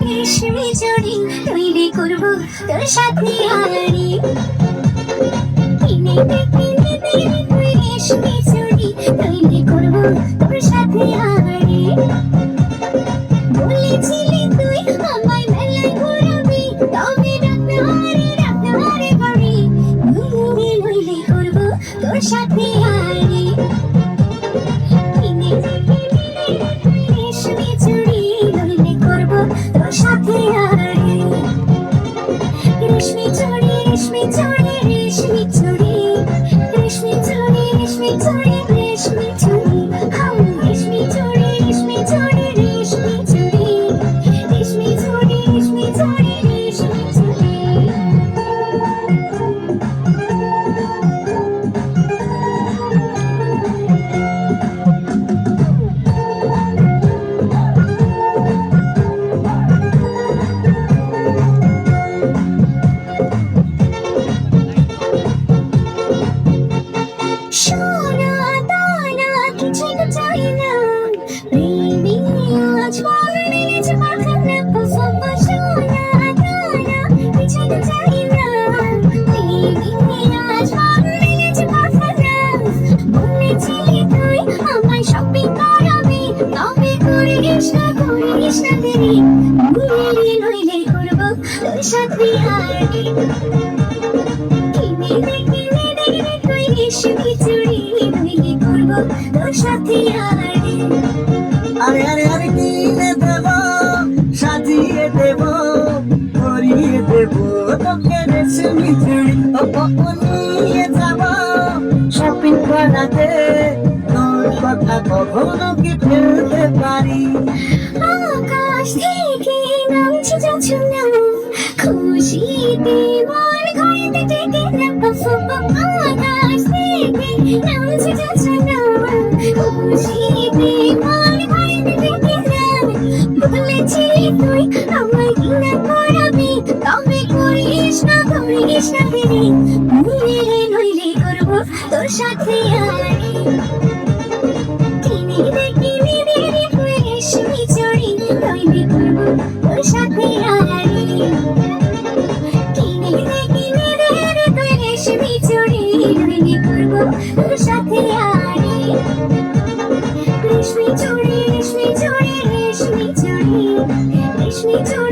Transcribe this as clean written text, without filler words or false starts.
রেশমি চুড়ি তৈরি করবো তোর সাথে হারি কিনে দে তুই রেশমি চুড়ি তৈরি করবো তোর সাথে হারি বলেছিলি তুই আমায় মেলায় ঘোরাবি তবে রান্নাঘরে বাড়ি নইলে করবো তোর সাথে হারি কিনে দে রেশমি চুড়ি নইলে করবো তোর সাথে হারি রেশমি চুড়ি রেশমি চুড়ি রেশমি চুড়ি রেশমি চুড়ি রেশমি চুড়ি রেশমি চুড়ি হাউ রেশমি চুড়ি রেশমি চুড়ি রেশমি চুড়ি রেশমি চুড়ি রেশমি চুড়ি রেশমি চুড়ি সোনা দানা কিছুই তো চাই না প্রেমী আজ মনে যে পাখানা পছন্দ সোনা দানা কিছুই তো চাই না প্রেমী আজ মনে যে পাখানা বলেছিলি তুই আমায় শপিং করাবি তবে করিস না দেরি নইলে করবো তোর সাথে হারি কিনে দে তুই রেশমি চুড়ি নইলে করবো তোর সাথে হারি আরে আরে আরে কিনে দেব সাজিয়ে দেব পরিয়ে দেব তোকে রেশমি চুড়ি নিয়ে যাব শপিং করাতে তোর কথা কখনো কি ফেলতে পারি আকাশ থেকে নামছে যাচ্ছ না খুশিতে মন ঘরেতে ডেকে আকাশ থেকে নামছে যাচ্ছ না খুশিতে মন ঘরেতে ডেকে বলেছিলি তুই আমায় ঘৃণা করাবি তবে করিস না দেরি নইলে করবো তোর সাথে হারি কিনে দে তুই রেশমি চুড়ি নইলে করবো তোর সাথে হারি কিনে দে তুই রেশমি চুড়ি নইলে করবো তোর সাথে হারি রেশমি চুড়ি রেশমি চুড়ি রেশমি চুড়ি রেশমি চুড়ি